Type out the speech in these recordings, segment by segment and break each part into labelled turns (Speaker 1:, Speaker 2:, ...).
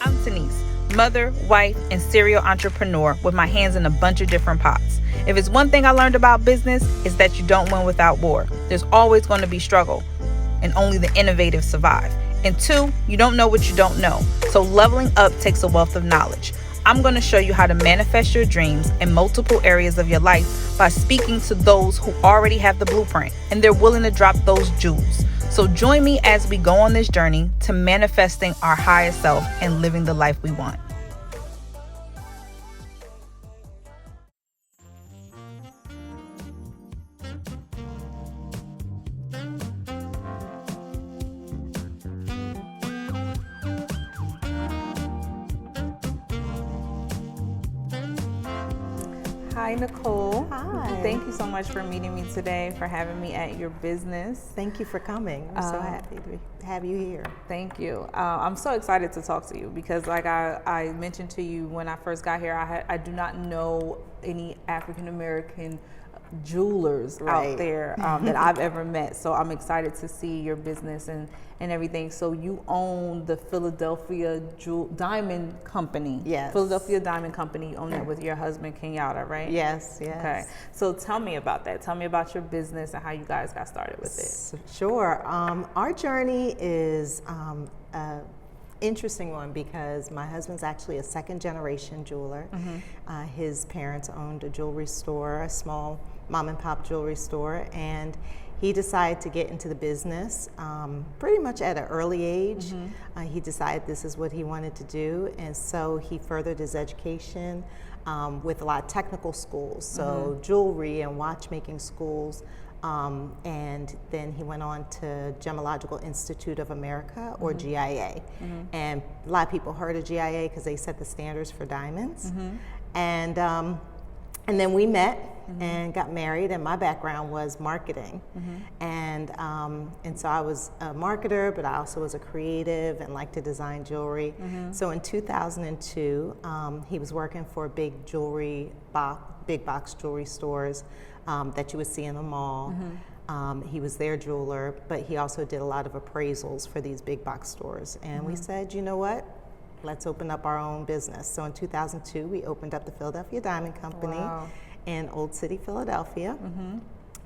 Speaker 1: I'm Denise, mother, wife, and serial entrepreneur with my hands in a bunch of different pots. If it's one thing I learned about business, it's that you don't win without war. There's always going to be struggle, and only the innovative survive. And two, you don't know what you don't know. So leveling up takes a wealth of knowledge. I'm going to show you how to manifest your dreams in multiple areas of your life by speaking to those who already have the blueprint and they're willing to drop those jewels. So join me as we go on this journey to manifesting our highest self and living the life we want. Hi, Nicole.
Speaker 2: Hi.
Speaker 1: Thank you so much for meeting me today, for having me at your business.
Speaker 2: Thank you for coming. I'm so happy to have you here.
Speaker 1: Thank you. I'm so excited to talk to you because, like I mentioned to you when I first got here, I do not know any African American jewelers out there that I've ever met. So I'm excited to see your business and everything. So you own the Philadelphia Diamond Company.
Speaker 2: Yes.
Speaker 1: Philadelphia Diamond Company. You own that with your husband, Kenyatta, right?
Speaker 2: Yes, yes.
Speaker 1: Okay. So tell me about that. Tell me about your business and how you guys got started with it.
Speaker 2: Sure. Our journey is interesting one because my husband's actually a second generation jeweler. His parents owned a jewelry store, a small mom and pop jewelry store, and he decided to get into the business pretty much at an early age. He decided this is what he wanted to do, and so he furthered his education with a lot of technical schools, so jewelry and watchmaking schools. And then he went on to Gemological Institute of America, or GIA. And a lot of people heard of GIA because they set the standards for diamonds. And then we met and got married, and my background was marketing. And so I was a marketer, but I also was a creative and liked to design jewelry. So in 2002, he was working for big box jewelry stores that you would see in the mall. He was their jeweler, but he also did a lot of appraisals for these big box stores. And we said, you know what? Let's open up our own business. So in 2002, we opened up the Philadelphia Diamond Company in Old City, Philadelphia.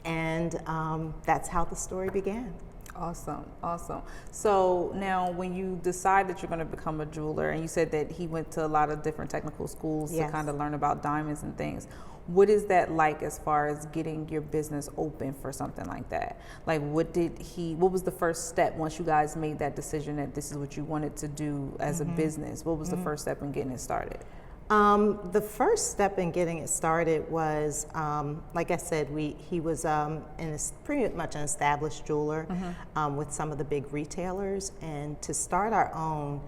Speaker 2: And that's how the story began.
Speaker 1: Awesome, awesome. So now when you decide that you're going to become a jeweler, and you said that he went to a lot of different technical schools to kind of learn about diamonds and things, what is that like as far as getting your business open for something like that? Like what was the first step once you guys made that decision that this is what you wanted to do as a business? What was the first step in getting it started?
Speaker 2: The first step in getting it started was, like I said, he was pretty much an established jeweler with some of the big retailers, and to start our own,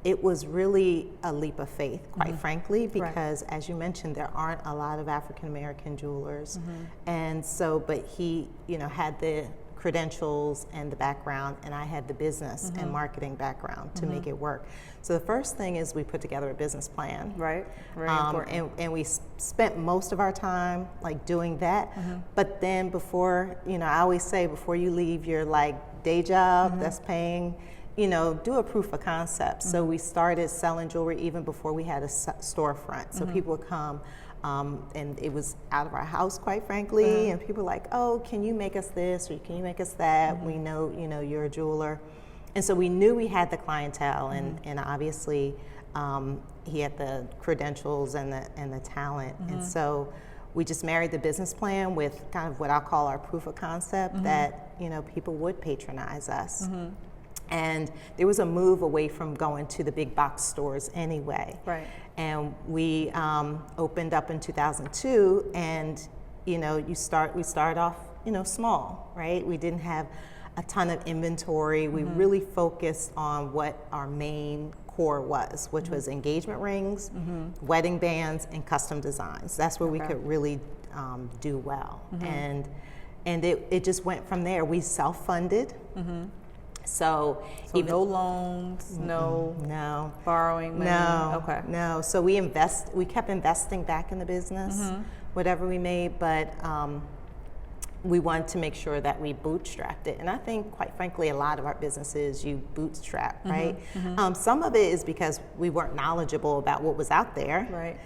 Speaker 2: it was really a leap of faith, quite frankly, because as you mentioned, there aren't a lot of African American jewelers, and so, but he, had the credentials and the background, and I had the business and marketing background to make it work. So the first thing is we put together a business plan.
Speaker 1: Right, very important.
Speaker 2: And we spent most of our time like doing that. But then before, I always say before you leave your like day job that's paying, do a proof of concept. So we started selling jewelry even before we had a storefront. So people would come, and it was out of our house, quite frankly, and people were like, oh, can you make us this, or can you make us that? We know, you're a jeweler. And so we knew we had the clientele, and obviously he had the credentials and the talent. And so we just married the business plan with kind of what I'll call our proof of concept that, people would patronize us. And there was a move away from going to the big box stores anyway.
Speaker 1: Right.
Speaker 2: And we opened up in 2002, and we started off small, right? We didn't have a ton of inventory. We really focused on what our main core was, which was engagement rings, wedding bands, and custom designs. That's where we could really do well. And it just went from there. We self-funded. So even
Speaker 1: no loans, no borrowing money.
Speaker 2: No. So we kept investing back in the business, whatever we made, but we wanted to make sure that we bootstrapped it. And I think, quite frankly, a lot of our businesses, you bootstrap, right? Some of it is because we weren't knowledgeable about what was out there.
Speaker 1: Right.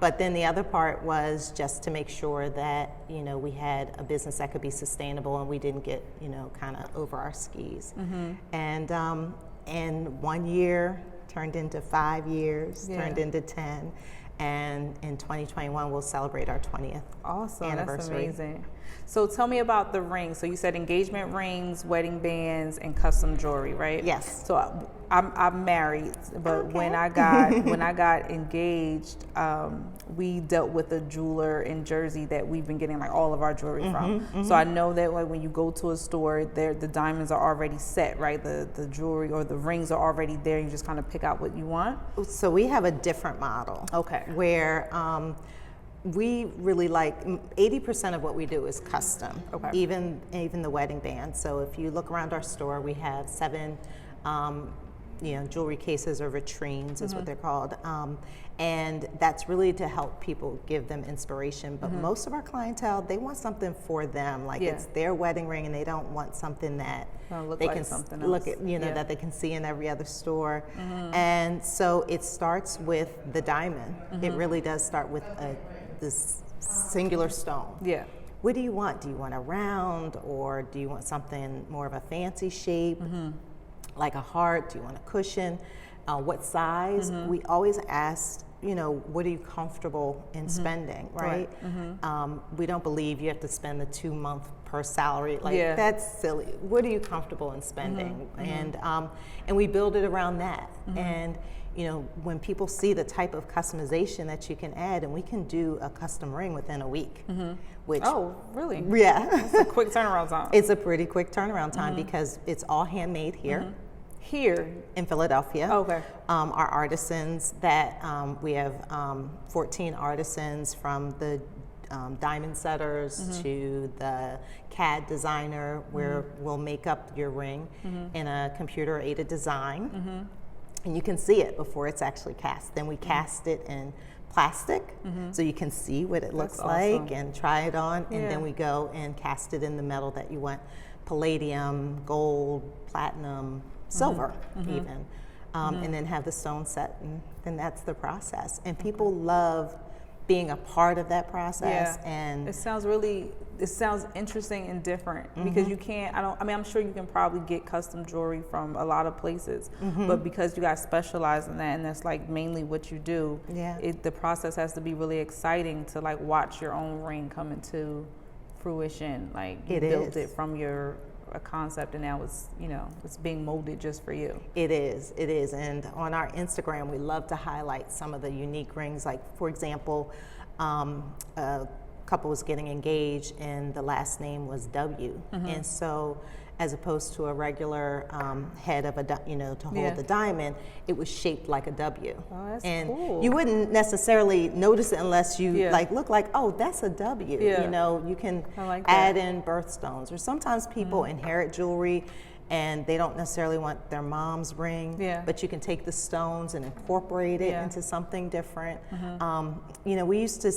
Speaker 2: But then the other part was just to make sure that, you know, we had a business that could be sustainable and we didn't get, you know, kind of over our skis. And 1 year turned into 5 years, turned into 10. And in 2021, we'll celebrate our 20th anniversary.
Speaker 1: That's amazing. So tell me about the rings. So you said engagement rings, wedding bands, and custom jewelry, right?
Speaker 2: Yes.
Speaker 1: So I'm married, but when I got engaged, we dealt with a jeweler in Jersey that we've been getting like all of our jewelry from. So I know that like when you go to a store, the diamonds are already set, right? The jewelry or the rings are already there. You just kind of pick out what you want.
Speaker 2: So we have a different model.
Speaker 1: Okay.
Speaker 2: Where we really like 80% of what we do is custom.
Speaker 1: Okay.
Speaker 2: Even the wedding band. So if you look around our store, we have 7 jewelry cases or vitrines is what they're called. And that's really to help people, give them inspiration. But most of our clientele, they want something for them. Like it's their wedding ring and they don't want something that they can look at, that they can see in every other store. And so it starts with the diamond. It really does start with this singular stone.
Speaker 1: Yeah.
Speaker 2: What do you want? Do you want a round, or do you want something more of a fancy shape? Like a heart? Do you want a cushion? What size? We always ask, what are you comfortable in spending, right? We don't believe you have to spend the 2-month per salary. Like that's silly. What are you comfortable in spending? And we build it around that. And when people see the type of customization that you can add, and we can do a custom ring within a week. Which,
Speaker 1: oh, really?
Speaker 2: Yeah.
Speaker 1: It's a quick turnaround time.
Speaker 2: It's a pretty quick turnaround time because it's all handmade here.
Speaker 1: Here
Speaker 2: in Philadelphia.
Speaker 1: Okay.
Speaker 2: Our artisans that we have 14 artisans, from the diamond setters to the CAD designer, where we'll make up your ring in a computer aided design. And you can see it before it's actually cast. Then we cast it in plastic so you can see what it looks like and try it on. And then we go and cast it in the metal that you want: palladium, gold, platinum, silver even. And then have the stone set, and then that's the process. And people love being a part of that process. And
Speaker 1: it sounds interesting and different because you can't, I'm sure you can probably get custom jewelry from a lot of places, but because you guys specialize in that and that's like mainly what you do, the process has to be really exciting to like watch your own ring come into fruition. Like you built it from a concept and now it's it's being molded just for you. It is. And on our Instagram, we love to highlight some of the unique rings. Like, for example, a couple was getting engaged and the last name was W. And so as opposed to a regular head of to hold the diamond, it was shaped like a W. Oh, that's
Speaker 2: cool. You wouldn't necessarily notice it unless you look like, oh, that's a W. You can add in birthstones, or sometimes people inherit jewelry and they don't necessarily want their mom's ring, but you can take the stones and incorporate it into something different. We used to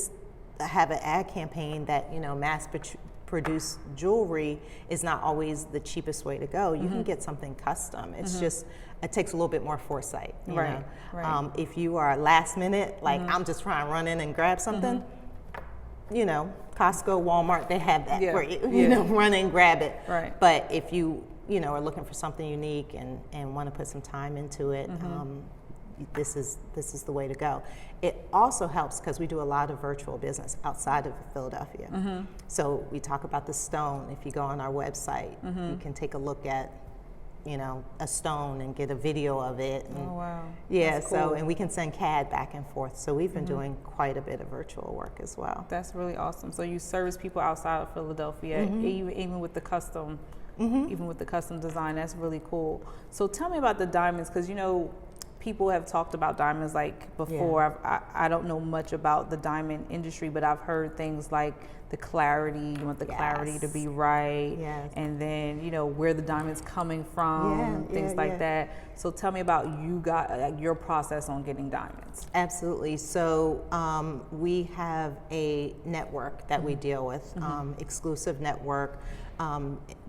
Speaker 2: have an ad campaign that mass-produced jewelry is not always the cheapest way to go. You can get something custom. It's just, it takes a little bit more foresight. Right. If you are last minute, like I'm just trying to run in and grab something, Costco, Walmart, they have that for you. Run and grab it. Right. But if you are looking for something unique and want to put some time into it, this is the way to go. It also helps because we do a lot of virtual business outside of Philadelphia. So we talk about the stone. If you go on our website, you can take a look at a stone and get a video of it. And oh wow! Yeah, that's cool. So and we can send CAD back and forth. So we've been doing quite a bit of virtual work as well. That's really awesome. So you service people outside of Philadelphia, even with the custom. Even with the custom design. That's really cool. So tell me about the diamonds, because
Speaker 1: people have talked about diamonds like before. I don't know much about the diamond industry, but I've heard things like the clarity, you want the clarity to be right, and then where the diamond's coming from, things like that. So tell me about your process on getting diamonds.
Speaker 2: Absolutely. So we have a network that we deal with, exclusive network.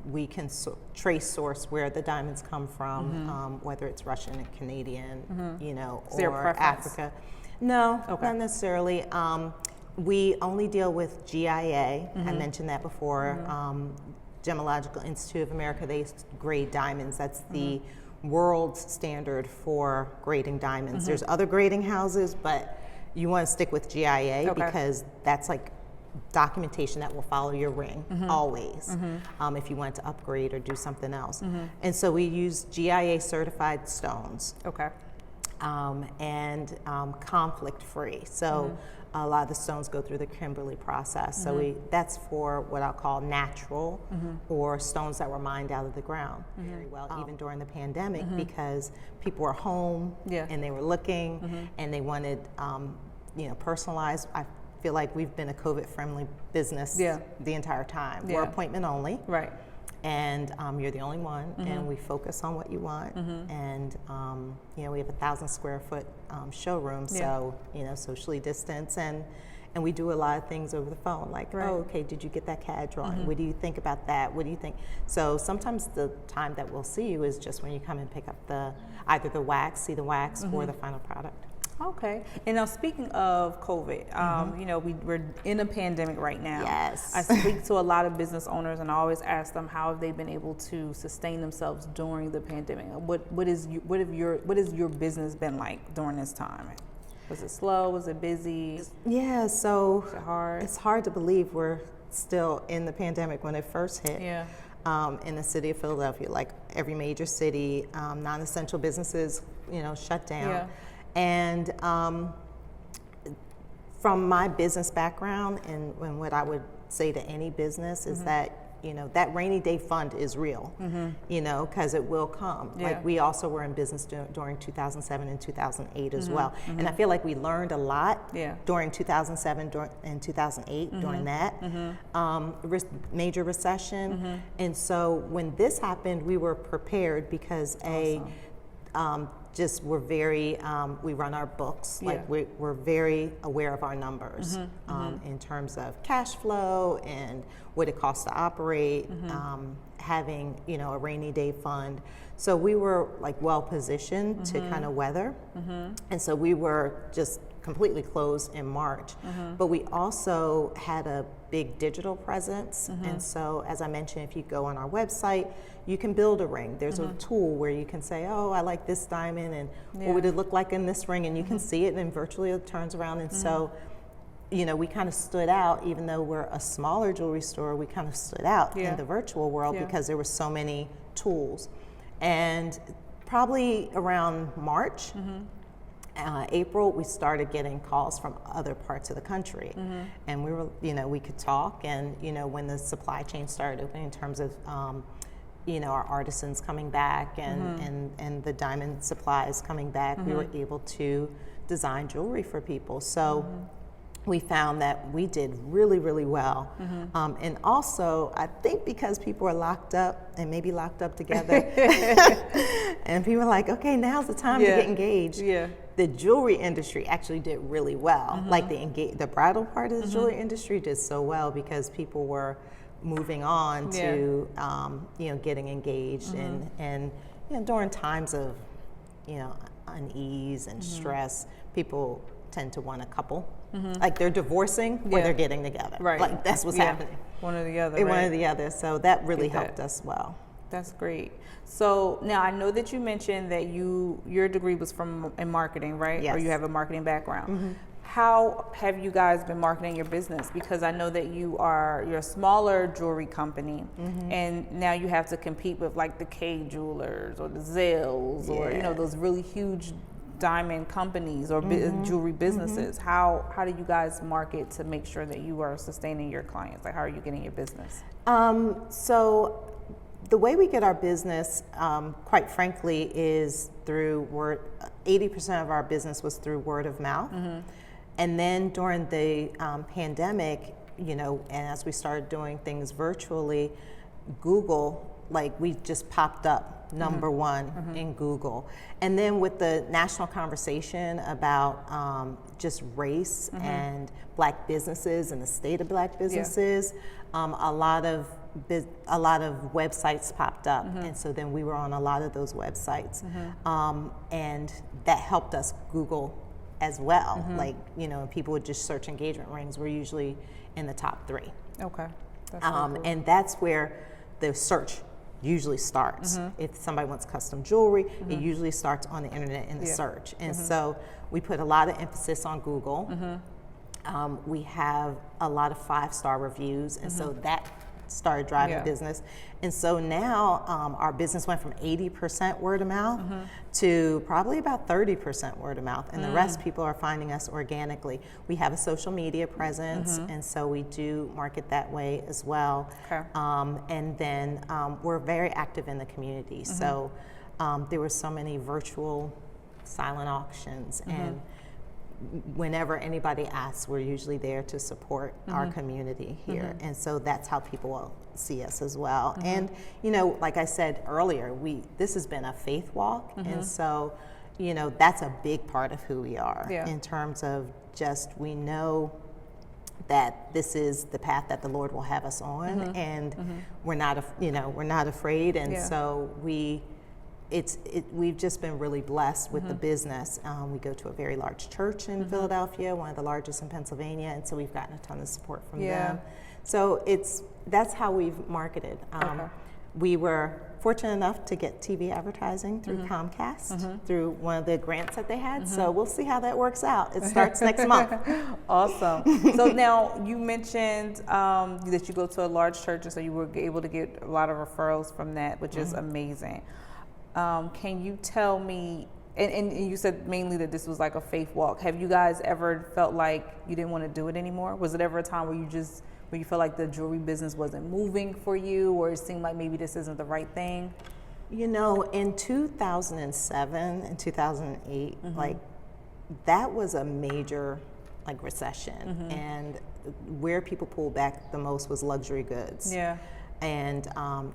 Speaker 2: We can trace source where the diamonds come from, whether it's Russian and Canadian, or Africa. No, not necessarily. We only deal with GIA. I mentioned that before. Gemological Institute of America, they grade diamonds. That's the world standard for grading diamonds. There's other grading houses, but you want to stick with GIA because that's like documentation that will follow your ring always if you want to upgrade or do something else. And so we use GIA certified stones. And conflict free. So a lot of the stones go through the Kimberley process. So that's for what I'll call natural or stones that were mined out of the ground very well, even during the pandemic, because people were home and they were looking and they wanted personalized. I feel like we've been a COVID friendly business the entire time. We're appointment only.
Speaker 1: Right.
Speaker 2: And you're the only one, and we focus on what you want. And we have 1,000 square foot showroom, so socially distanced, and we do a lot of things over the phone, like, oh, okay, did you get that CAD drawing? What do you think about that? What do you think? So sometimes the time that we'll see you is just when you come and pick up either the wax, see the wax, or the final product.
Speaker 1: Okay. And now, speaking of COVID, we're in a pandemic right now.
Speaker 2: Yes.
Speaker 1: I speak to a lot of business owners, and I always ask them how have they been able to sustain themselves during the pandemic. What has your business been like during this time? Was it slow? Was it busy?
Speaker 2: Yeah. So
Speaker 1: was it hard?
Speaker 2: It's hard to believe we're still in the pandemic when it first hit.
Speaker 1: Yeah.
Speaker 2: In the city of Philadelphia, like every major city, non-essential businesses, shut down.
Speaker 1: Yeah.
Speaker 2: And from my business background and what I would say to any business is that, that rainy day fund is real, because it will come.
Speaker 1: Yeah.
Speaker 2: Like we also were in business during 2007 and 2008 as well. And I feel like we learned a lot during 2007 and 2008 during that major recession. And so when this happened, we were prepared because we're very, we run our books, like we're very aware of our numbers in terms of cash flow and what it costs to operate, having, a rainy day fund. So we were like well positioned to kind of weather. And so we were just completely closed in March. But we also had a big digital presence. And so as I mentioned, if you go on our website, you can build a ring. There's a tool where you can say, oh, I like this diamond and what would it look like in this ring? And you can see it and virtually it turns around. And so, we kind of stood out, even though we're a smaller jewelry store, we kind of stood out in the virtual world because there were so many tools. And probably around March, April, we started getting calls from other parts of the country. And we were, we could talk. And, when the supply chain started opening in terms of, our artisans coming back and the diamond supplies coming back, we were able to design jewelry for people. So we found that we did really, really well. And also, I think because people are locked up and maybe locked up together, and people are like, okay, now's the time to get engaged. The jewelry industry actually did really well. Like the bridal part of the jewelry industry did so well because people were moving on to, getting engaged and during times of, unease and stress, people tend to want a couple. Like they're divorcing or they're getting together.
Speaker 1: Right.
Speaker 2: Like that's what's happening.
Speaker 1: One or the other.
Speaker 2: One or the other. So that really helped us well.
Speaker 1: That's great. So now I know that you mentioned that your degree was in marketing, right?
Speaker 2: Yes.
Speaker 1: Or you have a marketing background. How have you guys been marketing your business? Because I know that you're a smaller jewelry company, and now you have to compete with like the K Jewelers or the Zales or those really huge diamond companies or jewelry businesses. How do you guys market to make sure that you are sustaining your clients? Like how are you getting your business?
Speaker 2: So The way we get our business, quite frankly, is through word. 80% of our business was through word of mouth. And then during the pandemic, you know, and as we started doing things virtually, Google, like, we just popped up number one in Google. And then with the national conversation about just race and Black businesses and the state of Black businesses, a lot of websites popped up, and so then we were on a lot of those websites, and that helped us Google as well. Like, you know, people would just search engagement rings. We're usually in the top 3.
Speaker 1: Okay. That's really cool.
Speaker 2: And that's where the search usually starts. If somebody wants custom jewelry, it usually starts on the internet in the search. And so we put a lot of emphasis on Google. We have a lot of 5-star reviews, and so that started driving business. And so now our business went from 80% word of mouth to probably about 30% word of mouth, and the rest people are finding us organically. We have a social media presence, and so we do market that way as well. And then we're very active in the community. So there were so many virtual silent auctions, and whenever anybody asks, we're usually there to support our community here. And so that's how people will see us as well. And, you know, like I said earlier, this has been a faith walk. And so, you know, that's a big part of who we are in terms of just, we know that this is the path that the Lord will have us on, and we're not, you know, we're not afraid. And so we've just been really blessed with the business. We go to a very large church in Philadelphia, one of the largest in Pennsylvania, and so we've gotten a ton of support from them. So that's how we've marketed. We were fortunate enough to get TV advertising through Comcast, through one of the grants that they had. So we'll see how that works out. It starts next month.
Speaker 1: Awesome. So now you mentioned that you go to a large church, and so you were able to get a lot of referrals from that, which is amazing. Can you tell me, and you said mainly that this was like a faith walk. Have you guys ever felt like you didn't want to do it anymore? Was it ever a time where you felt like the jewelry business wasn't moving for you, or it seemed like maybe this isn't the right thing?
Speaker 2: You know, in 2007 and 2008, like, that was a major, like, recession. And where people pulled back the most was luxury goods. And,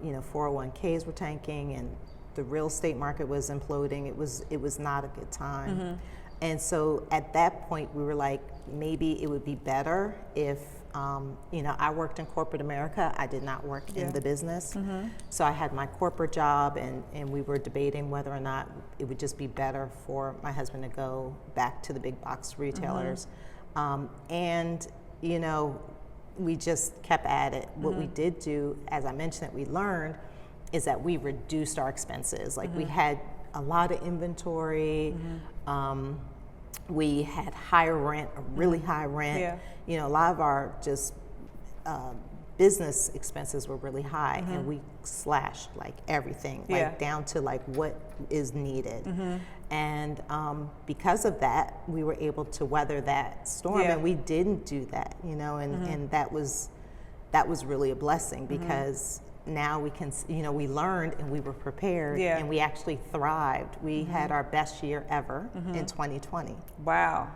Speaker 2: you know, 401ks were tanking, and the real estate market was imploding. It was not a good time. And so at that point, we were like, maybe it would be better if, you know, I worked in corporate America. I did not work in the business. So I had my corporate job, and we were debating whether or not it would just be better for my husband to go back to the big box retailers. And, you know, we just kept at it. What we did do, as I mentioned, that we learned, is that we reduced our expenses. Like, we had a lot of inventory. We had higher rent, a really high rent. You know, a lot of our just business expenses were really high, and we slashed like everything, like down to like what is needed. And because of that, we were able to weather that storm, and we didn't do that, you know, and that was really a blessing, because now we can, you know, we learned and we were prepared, and we actually thrived. We had our best year ever in 2020.
Speaker 1: Wow.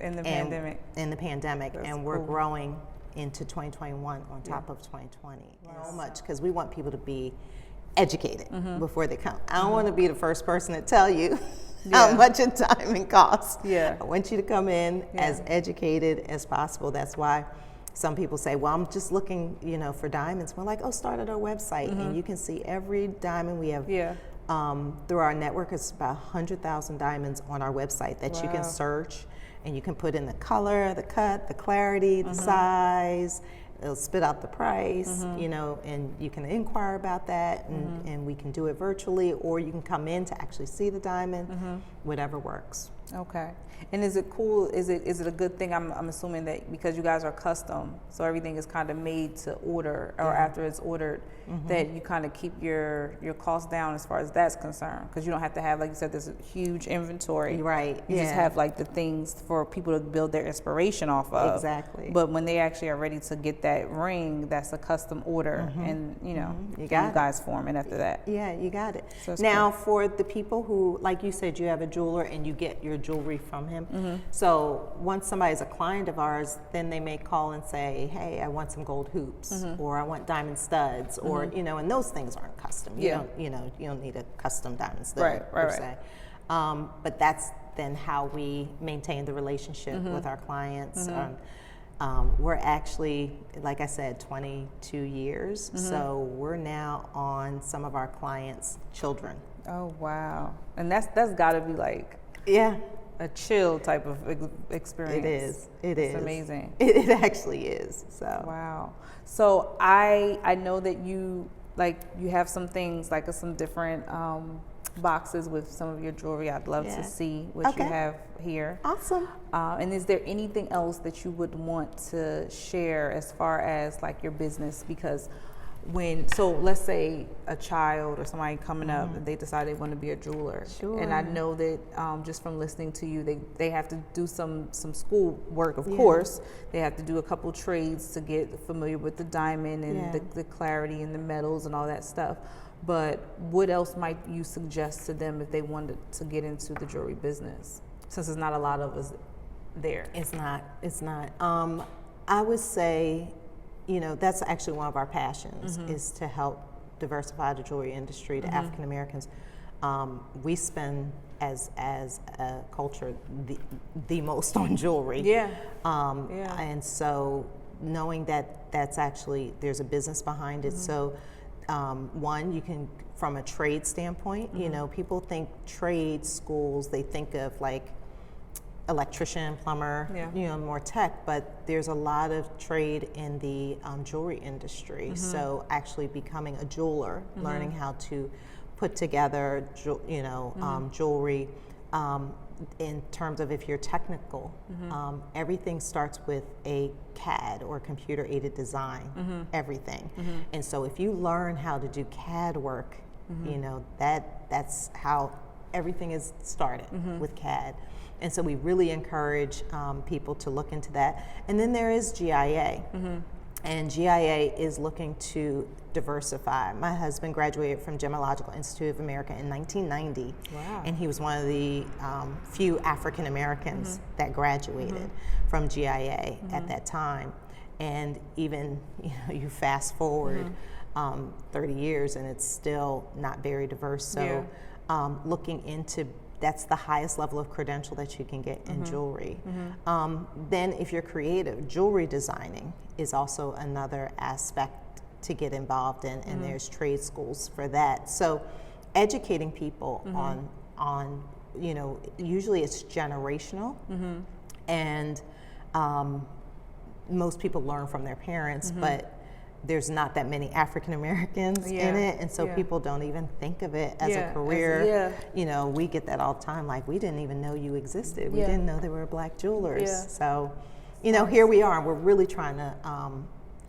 Speaker 1: In the pandemic.
Speaker 2: In the pandemic.
Speaker 1: That's
Speaker 2: and we're
Speaker 1: cool.
Speaker 2: growing into 2021 on top of 2020. So much, because we want people to be educated before they come. I don't want to be the first person to tell you how much a diamond costs. I want you to come in as educated as possible. That's why some people say, well, I'm just looking, you know, for diamonds. We're like, oh, start at our website, and you can see every diamond we have. Through our network, it's about 100,000 diamonds on our website that you can search, and you can put in the color, the cut, the clarity, the size. It'll spit out the price, you know, and you can inquire about that, and we can do it virtually, or you can come in to actually see the diamond, whatever works.
Speaker 1: Okay. And is it cool? Is it a good thing? I'm assuming that because you guys are custom, so everything is kind of made to order, or after it's ordered, that you kind of keep your costs down as far as that's concerned, because you don't have to have, like you said, this huge inventory.
Speaker 2: Right.
Speaker 1: You just have like the things for people to build their inspiration off of.
Speaker 2: Exactly.
Speaker 1: But when they actually are ready to get that ring, that's a custom order, and you guys form it after that.
Speaker 2: Yeah, you got it.
Speaker 1: So
Speaker 2: now, for the people who, like you said, you have a jeweler and you get your jewelry from him. So once somebody's a client of ours, then they may call and say, hey, I want some gold hoops, or I want diamond studs, or and those things aren't custom. You don't need a custom diamond stud per se. But that's then how we maintain the relationship with our clients. We're actually, like I said, 22 years. So we're now on some of our clients' children.
Speaker 1: Oh wow! And that's got to be like a chill type of experience.
Speaker 2: It is.
Speaker 1: It's amazing.
Speaker 2: It actually is. So
Speaker 1: wow. So I know that you have some things, like some different boxes with some of your jewelry. I'd love to see what you have here.
Speaker 2: Awesome.
Speaker 1: And is there anything else that you would want to share as far as like your business? Because so let's say a child or somebody coming up and they decide they want to be a jeweler.
Speaker 2: Sure.
Speaker 1: And I know that just from listening to you, they have to do some school work, of course. They have to do a couple trades to get familiar with the diamond and the clarity and the metals and all that stuff. But what else might you suggest to them if they wanted to get into the jewelry business, since there's not a lot of us there?
Speaker 2: It's not. I would say, that's actually one of our passions, is to help diversify the jewelry industry to African Americans. We spend as a culture the most on jewelry. And so knowing that that's actually, there's a business behind it. So one, you can, from a trade standpoint, people think trade schools, they think of like electrician, plumber, more tech, but there's a lot of trade in the jewelry industry. So actually becoming a jeweler, learning how to put together, jewelry, in terms of if you're technical, everything starts with a CAD or computer aided design, everything. And so if you learn how to do CAD work, that's how everything is started with CAD. And so we really encourage people to look into that. And then there is GIA. And GIA is looking to diversify. My husband graduated from Gemological Institute of America in 1990.
Speaker 1: Wow.
Speaker 2: And he was one of the few African Americans that graduated from GIA at that time. And even, you fast forward 30 years and it's still not very diverse. So looking into, that's the highest level of credential that you can get in jewelry. Then if you're creative, jewelry designing is also another aspect to get involved in, and there's trade schools for that. So educating people on usually it's generational, and most people learn from their parents, but there's not that many African Americans in it, and so people don't even think of it as a career. We get that all the time, like, we didn't even know you existed. We didn't know there were black jewelers. So, here we are, and we're really trying to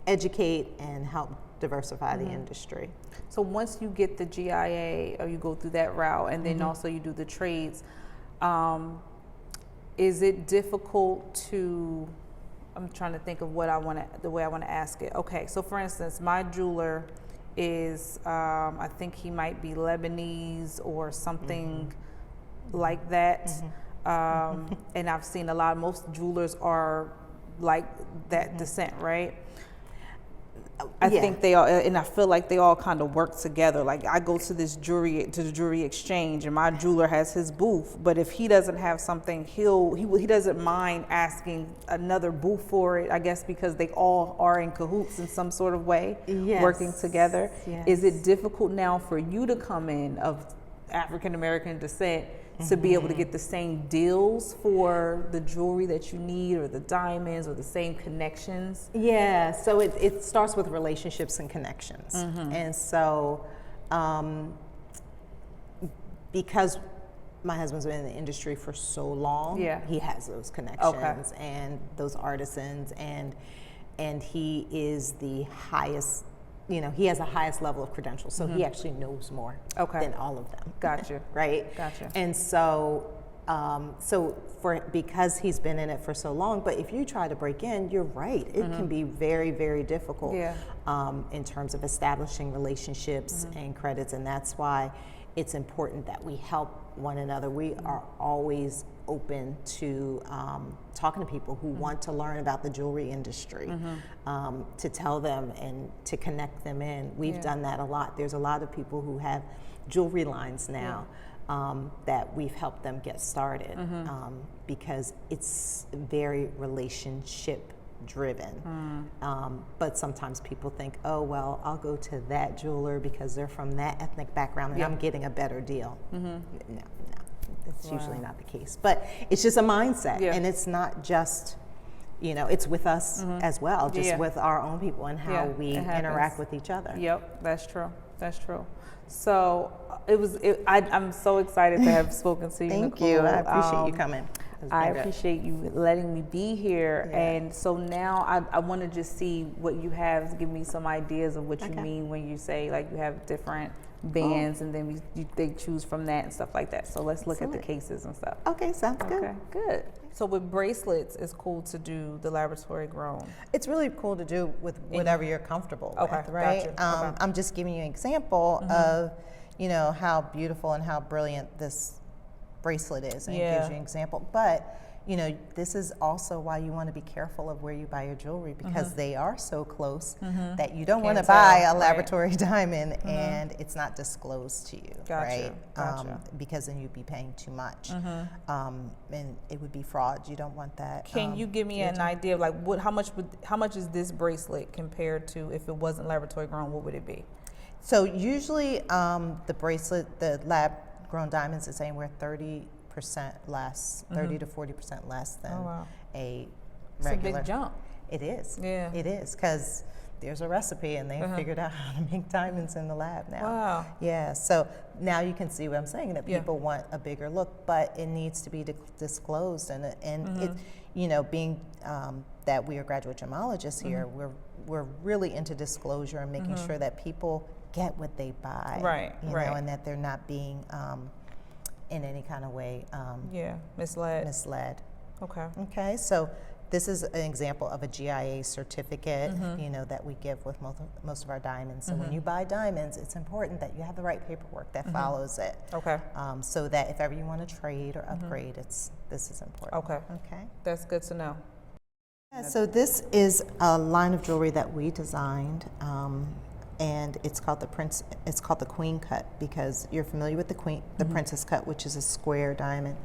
Speaker 2: educate and help diversify the industry.
Speaker 1: So once you get the GIA, or you go through that route, and then also you do the trades, is it difficult to, I'm trying to think of the way I want to ask it. Okay, so for instance, my jeweler is, I think he might be Lebanese or something like that. And I've seen most jewelers are like that descent, right? I think they all, and I feel like they all kind of work together. Like, I go to the jewelry exchange, and my jeweler has his booth. But if he doesn't have something, he doesn't mind asking another booth for it. I guess because they all are in cahoots in some sort of way, working together. Is it difficult now for you to come in of African American descent to be able to get the same deals for the jewelry that you need, or the diamonds, or the same connections?
Speaker 2: Yeah, so it starts with relationships and connections. And so because my husband's been in the industry for so long.
Speaker 1: Yeah.
Speaker 2: He has those connections and those artisans, and he is the highest, he has the highest level of credentials, so he actually knows more than all of them.
Speaker 1: Gotcha.
Speaker 2: Right?
Speaker 1: Gotcha.
Speaker 2: And so, because he's been in it for so long, but if you try to break in, you're right, it can be very, very difficult in terms of establishing relationships and credits, and that's why it's important that we help one another. We are always open to talking to people who want to learn about the jewelry industry, to tell them and to connect them in. We've done that a lot. There's a lot of people who have jewelry lines now that we've helped them get started because it's very relationship driven. But sometimes people think, oh, well, I'll go to that jeweler because they're from that ethnic background and I'm getting a better deal. No, it's usually not the case. But it's just a mindset, and it's not just, it's with us as well, just with our own people and how we interact with each other.
Speaker 1: Yep, that's true. That's true. So I'm so excited to have spoken to you.
Speaker 2: Thank
Speaker 1: Nicole.
Speaker 2: you. I appreciate you coming.
Speaker 1: I appreciate you letting me be here. And so now I want to just see what you have. Give me some ideas of what you mean when you say like you have different bands and then they choose from that and stuff like that. So let's look at the cases and stuff.
Speaker 2: Okay, sounds good.
Speaker 1: Okay, good. So with bracelets, it's cool to do the laboratory grown.
Speaker 2: It's really cool to do with whatever you're comfortable with, right?
Speaker 1: Gotcha.
Speaker 2: I'm just giving you an example of, how beautiful and how brilliant this bracelet is, and it gives you an example. But this is also why you want to be careful of where you buy your jewelry, because they are so close that you don't want to buy a laboratory diamond and it's not disclosed to you, right? Because then you'd be paying too much, and it would be fraud. You don't want that.
Speaker 1: Can you give me an idea of like how much is this bracelet compared to if it wasn't laboratory grown? What would it be?
Speaker 2: So usually the bracelet, the lab grown diamonds, is anywhere 30% less, 30 to 40% less than a regular.
Speaker 1: It's a big jump.
Speaker 2: It is.
Speaker 1: Yeah.
Speaker 2: It is, because there's a recipe and they figured out how to make diamonds in the lab now.
Speaker 1: Wow.
Speaker 2: Yeah. So now you can see what I'm saying, that people want a bigger look, but it needs to be disclosed, and it, being that we are graduate gemologists here, we're really into disclosure and making sure that people get what they buy,
Speaker 1: right?
Speaker 2: And that they're not being in any kind of way misled. Okay, so this is an example of a GIA certificate, that we give with most of our diamonds. So when you buy diamonds, it's important that you have the right paperwork that follows it.
Speaker 1: Okay.
Speaker 2: So that if ever you want to trade or upgrade, this is important. Okay.
Speaker 1: That's good to know.
Speaker 2: Yeah, so this is a line of jewelry that we designed. And it's called the Queen Cut, because you're familiar with the Princess Cut, which is a square diamond.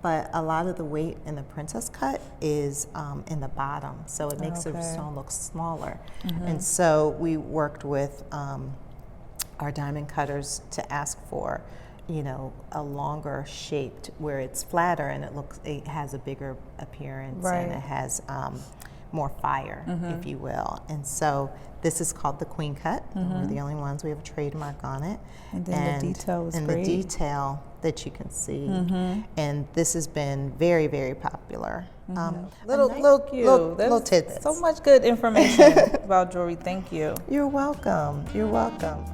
Speaker 2: But a lot of the weight in the Princess Cut is in the bottom, so it makes the stone look smaller. And so we worked with our diamond cutters to ask for, a longer shaped, where it's flatter and it has a bigger appearance, and it has more fire, if you will. And so this is called the Queen Cut. We're the only ones. We have a trademark on it.
Speaker 1: And then the detail is great.
Speaker 2: The detail that you can see. And this has been very, very popular. Little tidbits.
Speaker 1: So much good information about jewelry. Thank you.
Speaker 2: You're welcome. You're welcome.